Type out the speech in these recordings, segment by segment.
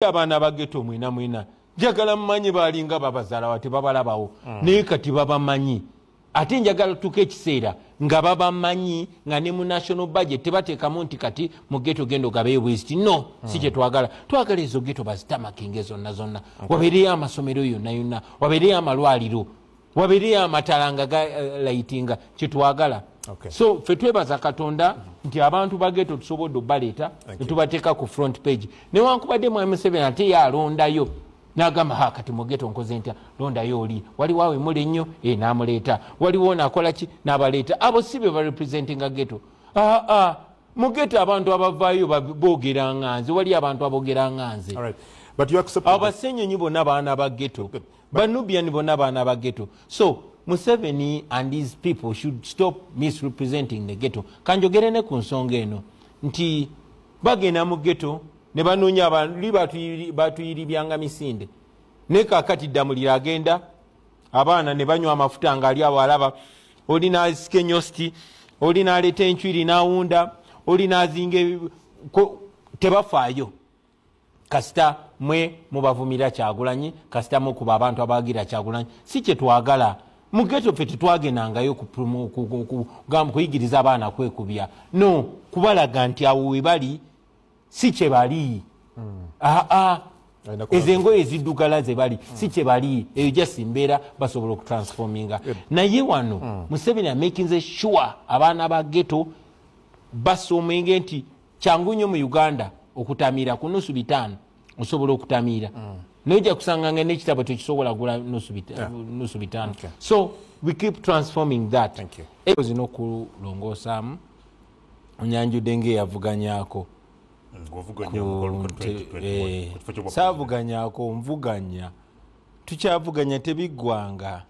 abaana ba ghetto mwina njagala mmanyi balinga babazaala wate babalabawo naye kati babamanyi ate njagala tuka ekiseera nga babamanyi nga ne mu national budget tebateekamu nti kati mu ghetto gendo gabeeyo bweziti no si kye twagala ezo ghetto bazitamakinge zonna wabeereyo amasomero yonna wabeereyo amalwaliro wabeereyo amatala nga galayitinga kyetwagala. So ffe twebaza Katonda nti abantu ba ghetto tusobodde obbaleeta ne tubateeka ku front page newankubadde mwami Museveni ate yalondayo n'agamba kati mu ghetto nkoze ntya londayo oli waliwo awe mule nnyo n'amuleeta waliwo nakola ki n'abaleeta abo si be barepresentinga ghetto. Mu ghetto abantu abavaayo boogera nganze wali abantu aboogera nganze abasennyonyi bonna baana ba ghetto banubian bonna baana ba ghetto. So Museveni and his people should stop misrepresenting the ghetto. Kanjogere ne ku nsonga eno nti bagenda mu ghetto ne banoonya abantu batuyiribyanga misinde ne kaakati ddamulira agenda abaana ne banywa amafuta ngaali awo alaba oli n'asika enyosti oli n'aleeta enchwiri n'awunda oli n'azinga tebafaayo kasita mwe mubavumira Kyagulanyi kasita mukuba abantu abagira Kyagulanyi si kye twagala. Mu ghetto ffe tetwagendangayo kuyigiriza abaana kwekubya no kubalaga nti awo we bali si kye bali ezo engoye eziddugala ze bali si kye bali eyo just mbeera basobola okutransforminga naye wano Museveni amaking sure abaana ba ghetto basomenge nti kyangu nnyo mu Uganda okutamiira ku nusu 5 osobola okutamiira nojja kusanganga n'ekitabo tekisobola gula nusu 5. So we keep transforming that. Zino okulongosaamu onyanjudde ng'eyavuganyako saavuganyako nvuganya tukyavuganya tebiggwanga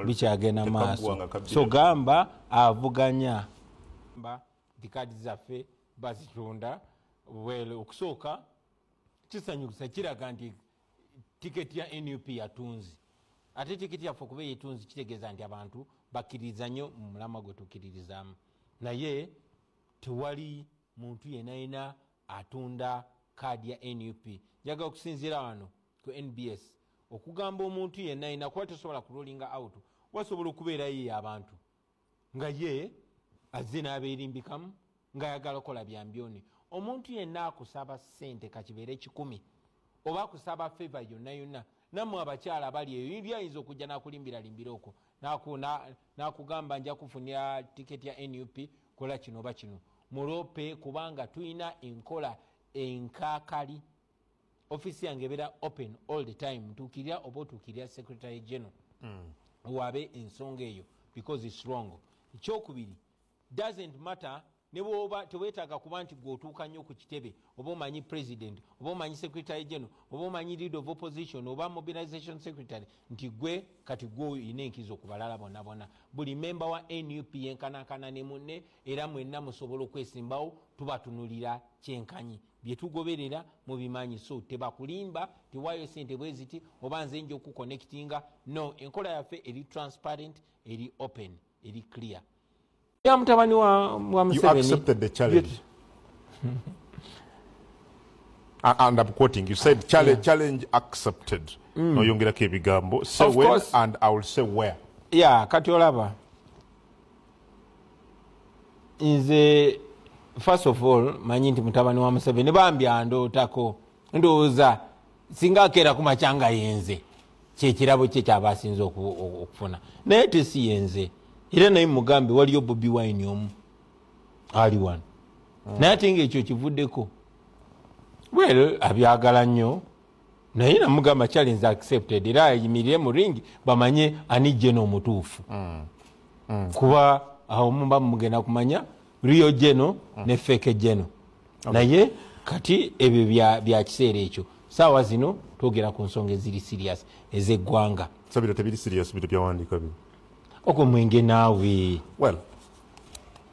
bikyagenda maaso so gamba avuganya nti kaadi zaffe bazitunda okusooka kisanyusa kiraga nti tiketi ya NUP yatunzi ate tiketi yaffe okuba yetunzi kitegeeza nti abantu bakkiririza nnyo mu mulamwa gwe tukkiririzaamu naye tewali muntu yenayina atunda kaadi ya NUP. Njagala okusinziira wano ku NBS okugamba omuntu yenayina kuba tosobola kurolinga out wasobola okubeerayo abantu nga ye azze n'abeerimbikamu ng'ayagala kola byambyoni. Omuntu yenna akusaba ssente kakibeere 10 oba akusaba favor yonna nammwe abakyala bali eyo lyayinza okujja n'akulimbira okwo n'akugamba nja kufunira tiketi ya NUP kola kino oba kino mulope kubanga tuyina enkola enkaakali. Office yange ebeera open all the time ntuukirira oba otuukirira secretary general wabe ensonga eyo because it's wrong. Ekyokubiri doesn't matter ne bwoba teweetaaga kuba nti gw'otuuka nnyo ku kitebe oba omanyi president oba omanyi secretary general oba omanyi leader of opposition oba mobilization secretary nti gwe kati gwe oyina enkizo okubalala bonna. Buli memba wa NUP yenkanankana ne munne era mwenna musobola okwesimbawo tubatunulira kyenkanyi bye tugoberera mu bimanyi so tebakulimba tiwaayo sente bwe ziti oba nze nja okuconnectinga no enkola yaffe eri transparent eri open eri clear. You accepted the challenge. And I'm quoting, you said challenge accepted. No yongera kebigambo. Say when course. And I will say where. Yeah, kati olaba. First of all, manyi nti mutabani wa Museveni bambya ndootako ndowooza singa akeera ku makyanga yenze kyekirabo kye ky'abasinze okufuna naye tesi yenze. Era naye mugambe waliyo Bobi Wine omu ali wano naye ate ng'ekyo kivuddeko abyagala nnyo naye namugamba challenge accepted era ayimirire mu ringi bamanye ani Geno omutuufu kuba awo muba mugenda kumanya Rio Geno ne fake Geno naye kati ebyo bya kiseera ekyo saawa zino twogera ku nsonga eziri serious ez'eggwanga sabira tebiri serious bito byawandiika bino okumwenge naawe well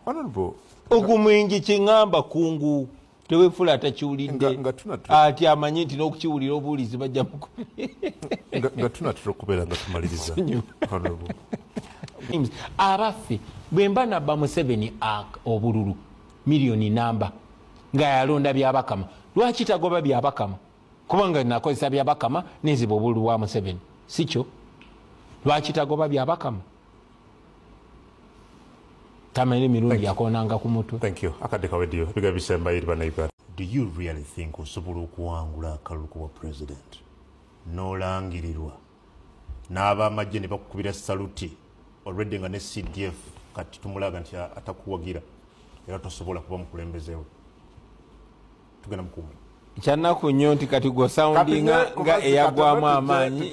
honorable okumwenge kyeŋŋamba kungu tewefula atakiwulidde ati amanyi nti n'okukiwulira obuwulizi bajja nga tunatera okubeera nga tumaliriza honorable abaffe bwe mba nabba Museveni obululu miliyoni namba nga yalonda byabakama lwaki tagoba byabakama kubanga nakozesa byabakama nenziba obululu bwa Museveni sikyo lwaki tagoba byabakama tamene mirundi yakonanga ku mutwe. Thank you. Akadeka wedio biga bisemba iri bana Uganda. Do you really think osobola okuwangula akalulu kuba president n'olangirirwa n'abamajje ne bakukubira saluti already nga ne CDF kati tumulaga nti atakuwagira era tosobola kuba mukulembezeewo tugenda mukumu kyanaku nnyo nti kati go sounding nga eyagwamu amaanyi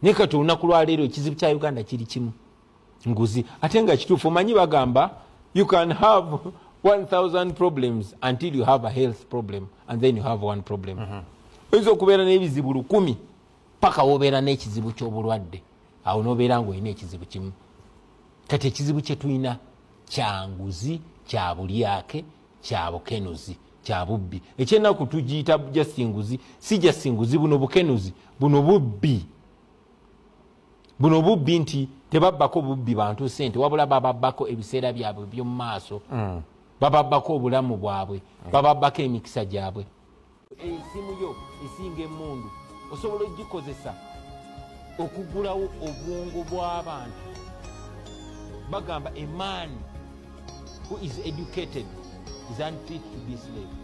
naye kati olunaku lwaleero ekizibu kya Uganda kiri kimu nguzi ate nga kituufu omanyi bagamba you can have 1000 problems until you have a health problem and then you have one problem. Oyinza okubeera n'ebizibu 10 paka wobeera n'ekizibu ky'obulwadde awo n'obeera ng'olina ekizibu kimu. Kati ekizibu kye tulina kya nguzi kya bulyake kya bukenuzi kya bubbi ekyennaku tugiyita jasinguzi si jasinguzi buno bukenuzi buno bubbi nti tebabbako bubbi bantu sente wabula bababbako ebiseera byabwe by'omu maaso bababbako obulamu bwabwe bababbako emikisa gyabwe. Esimu yo esinga emmundu osobola ogikozesa okugulawo obwongo bw'abantu. Bagamba a man who is educated is unfit to be slave.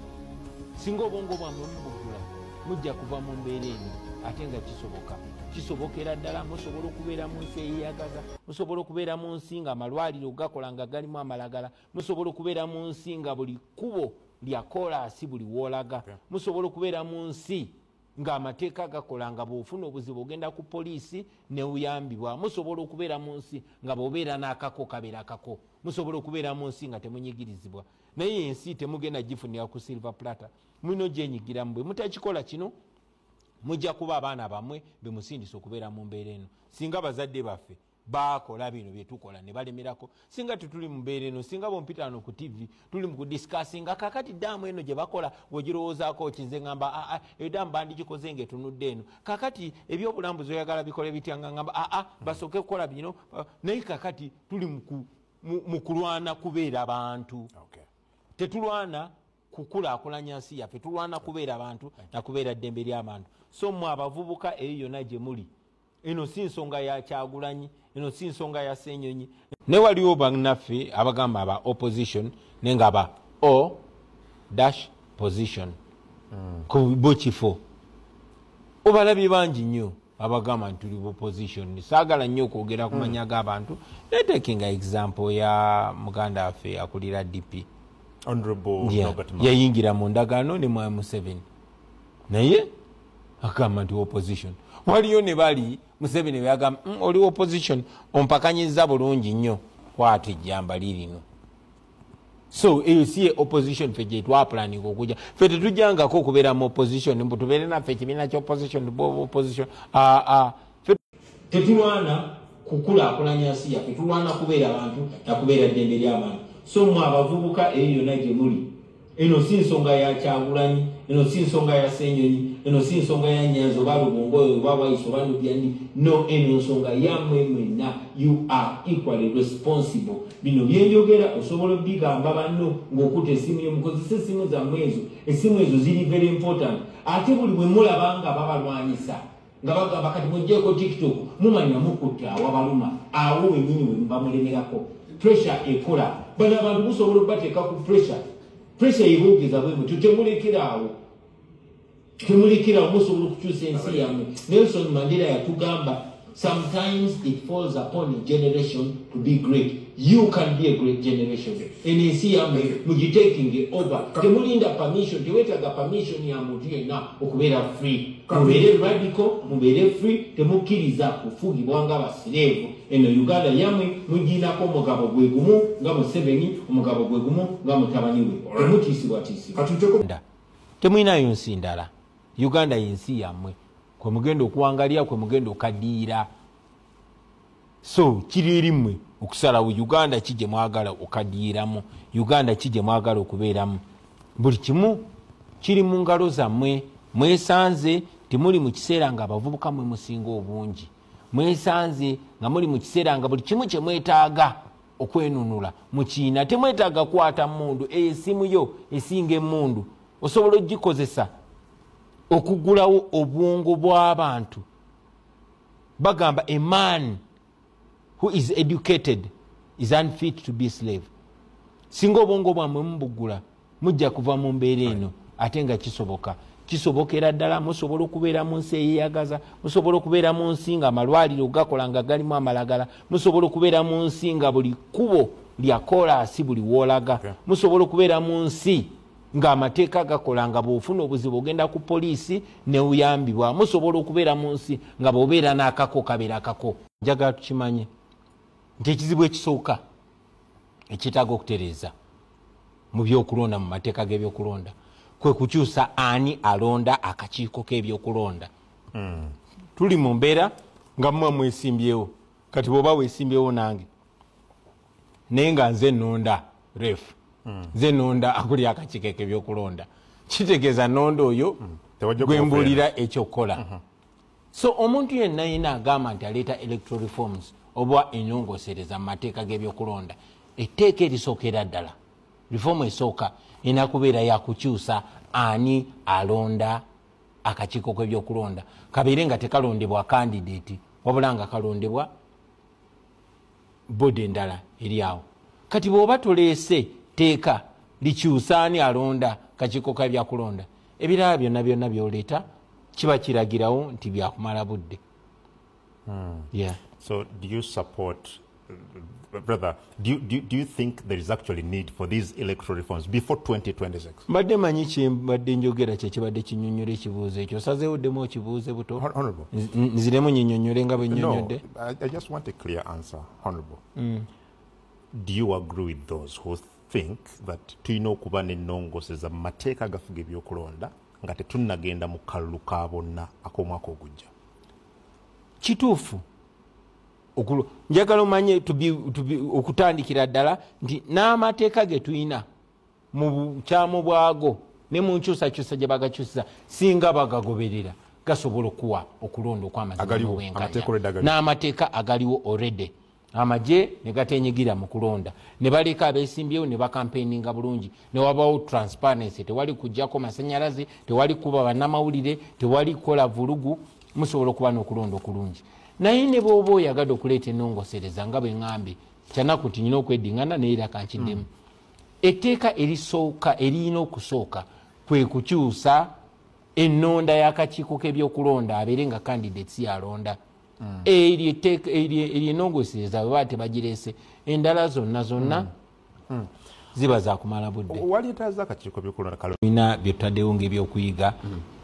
Singa obwongo bwamwe mubugula mujja kuva mu mbeera eno ate nga kisobokera ddala musobola okubeera mu nsi eyeyagaza musobola okubeera mu nsi nga amalwaliro gakola nga galimu amalagala musobola okubeera mu nsi nga buli kkubo lya koolaasi buli woolaga musobola okubeera mu nsi ng'amateeka gakola nga bw'ofuna obuzibu ogenda ku poliisi ne uyambibwa musobola okubeera mu nsi nga bw'obeera n'akako kabeera kako musobola okubeera mu nsi nga temunyigirizibwa naye ensi temugenda gifunira ku silver platter mulina gyenyigiramu bwe mutakikola kino mujja kuba abaana bammwe bemusindisa okubeera mu mbeera eno singa bazadde baffe bakola bino byetukola ne balemerako singa tutuli mu mbeera eno singa bompitano ku TV tuli mu kudiscussinga kakati daamu eno gye bakola wegirowoozaako kinze ngamba edaamu bandigikoze ng'etunudde eno kakati ebyobulambuzi oyagala bikole bityanga ngamba basooke kukola bino naye kakati tuli mu kulwana kubeera bantu tetulwana kukulaakulanya nsi yaffe tulwana kubeera abantu nakubeera ddembe ly'abantu so mmwe abavubuka eyo yonna gye muli eno si nsonga ya Kyagulanyi eno si nsonga ya Ssenyonyi ne waliwo bannaffe abagamba aba opposition ne nga ba O-position ku bo kifo obalabye bangi nnyo abagamba nti tuli opposition saagala nnyo okwogera ku manya g'abantu netekinga example ya muganda waffe akulira DP yayingira mu ndagaano ne Mwai Museveni naye agamba nti opposition waliyo ne bali Museveni byagamba oli opposition ompakanyiza bulungi nnyo kwate ejjamba lirino so eyo si opposition fe gye twapulaning okujja fe tetujjangako okubeera mu opposition mbu tubeere naffe ekibiina ky'opposition opposition tetulwana kukulaakulanya nsi yaffe tulwana kubeera abantu nakubeera ddembe ly'abantu so mmwe abavubuka eyo yonna gye muli eno si nsonga ya Kyagulanyi eno si nsonga ya Ssenyonyi eno si nsonga ya Nyanzi oba Lubongo oba Wayiso oba Nubyandi no eno nsonga yammwe mwenna you are equally responsible. Bino byenjogera osobola bigamba banno ng'okuta essimu yo mukozesa essimu zammwe ezo essimu ezo ziri very important ate buli bwe mulaba nga babalwanyisa nga bagamba kati mujjeeko TikTok mumanya mukutta awabaluma awo wennyini we mubamulemerako pressure ekola bano abantu musobola okubateeka ku pressure ebuugiza bwe mutyo temulekerawo musobola okukyusa ensi yammwe. Nelson Mandela yatugamba sometimes it falls upon a generation to be great. You can be a great generation. Ensi yammwe mugitaking over temulinda permission tewetaaga permission ya muntu yenna okubeera free mubeere radical mubeere free temukkiriza kufugibwa nga basireevu. Eno Uganda yammwe mugiinako omugabo gwe gumu nga Museveni omugabo gwe gumu nga mutabani we temutiisibwatiisibwa temulinayo nsi ndala. Uganda yensi yammwe kwe mugenda okuwangalira kwe mugenda okaddiira so kiri erimmwe okusalawo Uganda kijje mwagala okaddiiramu Uganda kijje mwagala okubeeramu buli kimu kiri mu ngalo zammwe. Mwesanze temuli mu kiseera nga abavubuka mwe musinga obungi mwesanze nga muli mu kiseera nga buli kimu kye mwetaaga okwenunula mu kiina temwetaaga kwata mundu esimu yo esinga emundu osobola ogikozesa okugulawo obwongo bw'abantu bagamba a man who is educated is unfit to be a slave. Singa obwongo bwamwe mubugula mujja kuva mu mbeera eno ate nga kisobokera ddala musobola okubeera mu nsi eyeyagaza musobola okubeera mu nsi nga amalwaliro gakola nga galimu amalagala musobola okubeera mu nsi nga buli kkubo lya koolaasi buli woolaga musobola okubeera mu nsi ng'amateeka gakola nga bw'ofuna obuzibu ogenda ku poliisi ne uyambibwa musobola okubeera mu nsi nga bw'obeera n'akako kabeera akako. Njagala tukimanye nti ekizibu ekisooka ekitaaga okutereeza mu byokulonda mu mateeka g'ebyokulonda kwe kukyusa ani alonda akakiiko k'ebyokulonda. Tuli mu mbeera nga mmwe mwesimbyewo kati bw'oba weesimbyewo nange naye nga nze nonda refu nze nonda akuli akakiiko k'ebyokulonda kitegeeza nonda oyo gwembuulira ekyokukola. So omuntu yenna yina agamba nti aleeta electoral reforms oba enyongosereza mu mateeka g'ebyokulonda etteeka erisookera ddala reform esooka ina kubeera yakukyusa ani alonda akakiiko k'ebyokulonda kabeere nga tekalondebwa candidate wabula nga kalondebwa bodi endala eri awo. Kati bw'oba tuleese teeka likyusa ani alonda kakiiko k'ebyokulonda ebirala byonna byoleeta kiba kiragirawo nti byakumala budde. Yeah. So do you support brother, do you think there is actually need for these electoral reforms before 2026? Mbadde manyi kyembadde njogera kye kibadde kinyonyola ekibuuzo ekyo osazeewo ddemu okibuuze buto nziremu nyinyonyole nga bwe nnyonyodde. I just want a clear answer, Honorable. Do you agree with those who think that tulina okuba n'ennongoseza mu mateeka gafuga ebyokulonda nga tetunnagenda mu kalulu ka bonna ak'omwaka ogujja? Kituufu njagala omanye okutandikira ddala nti n'amateeka ge tulina mu bukyamu bwago ne mu nkyusakyusa gye bagakyusa singa bagagoberera gasobola okuwa okulonda okw'amazima n'obwenkanya n'amateeka agaliwo already. Amagye ne gatenyigira mu kulonda ne baleka abeesimbyewo ne bakampeininga bulungi ne wabawo transparency tewali kujjako masanyalaze tewali kuba bannamawulire tewali kukola vulugu musobola okuba n'okulonda okulungi. Naye ne bw'oba oyagadde okuleeta ennongosereza nga bwe ŋŋambye kyanaku nti nyina okweddiŋŋana naye era kankiddemu etteeka erisooka eriyina okusooka kwe kukyusa ennonda y'akakiiko k'ebyokulonda abeere nga candidates yalonda. Eryo ennongosereza bwe baba tebagireese endala zonna ziba zakumala budde. Ebibiina bye tutaddewo ng'ebyokuyiga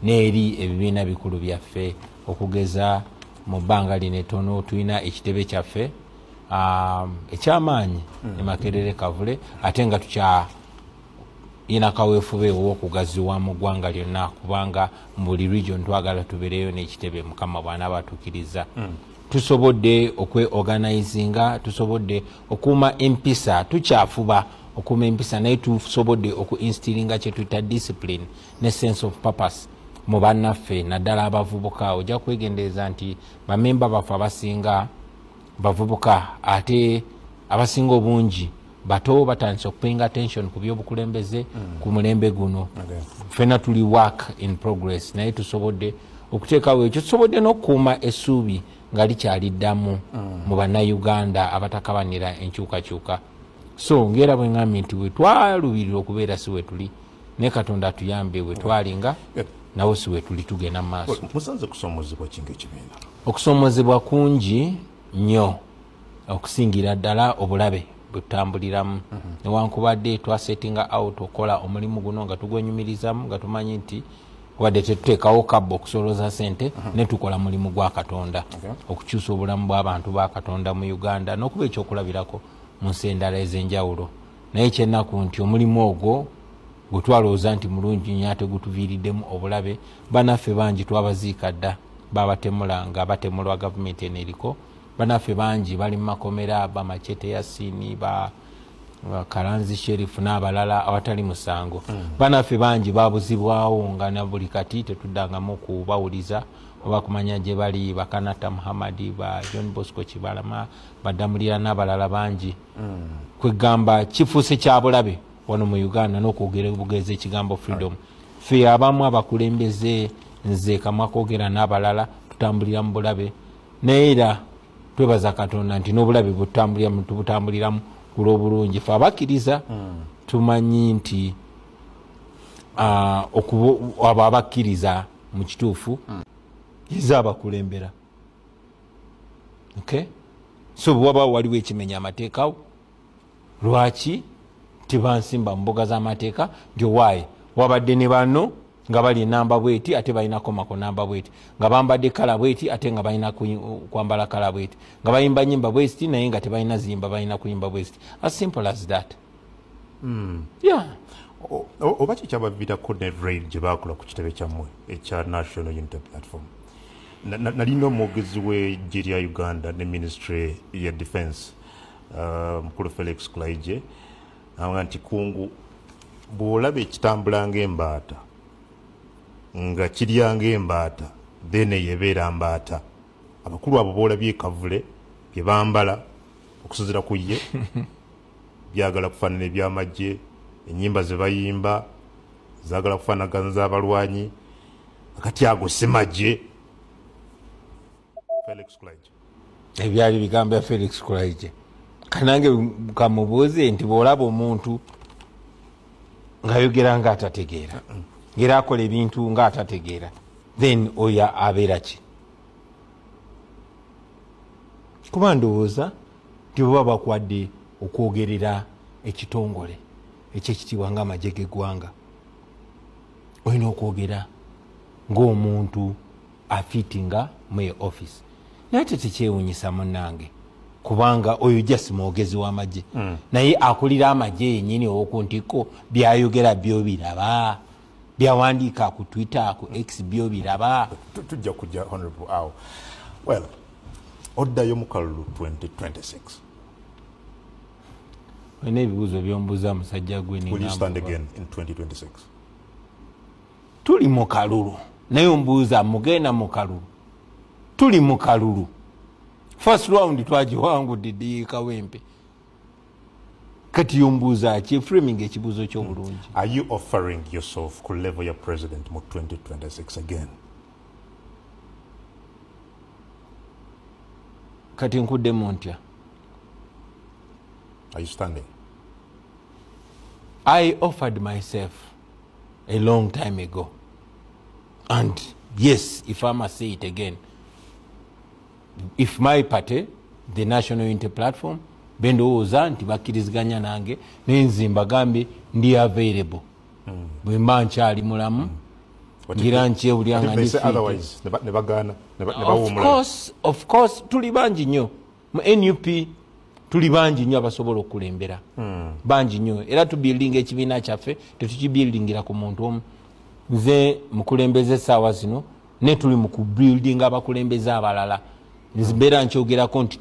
n'eri ebibiina bikulu byaffe okugeza mu bbanga lino ettono tulina ekitebe kyaffe ekyamaanyi ne Makerere Kavule ate nga tukyayina kaweefube ow'okugaziwa mu ggwanga lyonna kubanga mu buli region twagala tubeereyo n'ekitebe Mukama bw'anaaba atukkiriza. Tusobodde okweorganizinga tusobodde okuuma empisa tukyafuba okuuma empisa naye tusobodde okuinstiringa kye tuyita discipline ne sense of purpose mu bannaffe naddala abavubuka. Ojja kwegendereza nti bamemba baffe abasinga bavubuka ate abasinga obungi bato batandise okupayinga attention ku byobukulembeze ku mulembe guno. Ffenna tuli work in progress naye tusobodde okuteekawo ekyo tusobodde n'okukuuma essuubi nga likyaliddamu mu bannayuganda abatakabanira enkyukakyuka. So ngera bwe ŋŋambye nti we twalubirira okubeera si we tuli ne Katonda atuyambe we twalinga nawo si we tuli tugenda mu maaso. Musanze kusoomozebwa kinga ekibiina? Okusoomozebwa kungi nnyo okusingira ddala obulabe bwe tutambuliramu newankubadde twasettinga out okola omulimu guno nga tugwenyumirizamu nga tumanyi nti wadde tetuteekawo kabba okusolooza ssente ne tukola mulimu gwa Katonda okukyusa obulamu bw'abantu ba Katonda mu Uganda n'okuba ekyokulabirako mu nsi endala ez'enjawulo. Naye kyennaku nti omulimu ogwo gwe twalowooza nti mulungi nnyo ate gutuviiriddemu obulabe bannaffe bangi twabaziika dda babatemula nga batemulwa gavumenti eno eriko. Bannaffe bangi bali mu makomera Machete Yasini Kalanzi Sheriff n'abalala awatali musango. Bannaffe bangi babuzibwawo nga na buli kati tetuddangamu kubawuliza oba kumanya gye bali bakanata muhamadi ba John Bosco Kibalama badamulira n'abalala bangi kwegamba kifuuse kya bulabe wano mu Uganda n'okwogera obugezi ekigambo freedom fe abamu abakulembeze nze kamwa kwogera n'abalala tutambulira mu bulabe neera twebaza Katonda nti n'obulabe tubutambuliramu kulw'obulungi fe abakkiriza tumanyi nti abo abakkiriza mu kituufu yiza abakulembera. Okay? So bwaba waliwo ekimenya amateekawo lwaki tibansimba mbuga z'amateeka nti waaye wabadde ne bano nga bali namba bweti ate balina komako namba bweti nga bambadde kala bweti ate nga balina kwambala kala bweti nga bayimba nyimba bwesti naye nga tebalina zimba balina kuyimba bwesti. As simple as that. Yeah. Oba kikyabavitako ne raid gye baakola ku kitebe kyammwe ekya National Unity Platform nalina omwogezi w'eggye lya Uganda ne Ministry ya Defense mukulu Felix Kulaije nti kungu bw'olaba ekitambula ng'embaata nga kirya ng'embaata then yebeera mbaata abakulu abo boolabye ekavule bye bambala okusinziira ku ye byagala kufaanana ebyamagye enyimba ze bayimba zaagala kufaanagana z'abalwanyi akati ago semagye. Felix Kulaije ebyali bigambo bya Felix Kulaije kanange kamubuuze nti bw'olaba omuntu ng'ayogera ng'atategeera ng'era akola ebintu ng'atategeera then oyo abeera ki? Kuba ndowooza nti bwe bakwadde okwogerera ekitongole ekyekitiibwa ng'amagye g'eggwanga olina okwogera ng'omuntu afiitinga mu office naye tekyewuunyisa munnange kubanga oyo just mwogezi w'amagye naye akulira amagye yennyini ow'oku ntikko byayogera byo biraba byawandiika ku Twitter ku X byo biraba. Tujja kujja honorable awo. Well, oddayo mu kalulu 2026 olina ebibuuzo byombuuza musajja gwe will you stand again in 2026? Tuli mu kalulu naye ombuuza mugenda mu kalulu tuli mu kalulu first round twagiwangudde Diika Wempe kati yombuuza ki framing ekibuuzo ky'obulungi. Are you offering yourself ku level ya president mu 2026 again? Kati nkuddemu ntya? Are you standing? I offered myself a long time ago. And yes, if I must say it again, if my party, the National Unity Platform, bendowooza nti bakkiriziganya nange nenzimba gambe ndi available bwe mba nkyali mulamu ngira nkyewulyanga of course tuli bangi nnyo mu NUP tuli bangi nnyo abasobola okukulembera bangi nnyo era tubuildinga ekibiina kyaffe tetukibuildingira ku muntu omu. Nze mukulembeze essaawa zino ne tuli mu kubuildinga abakulembeze abalala nzibeera nkyogerako nti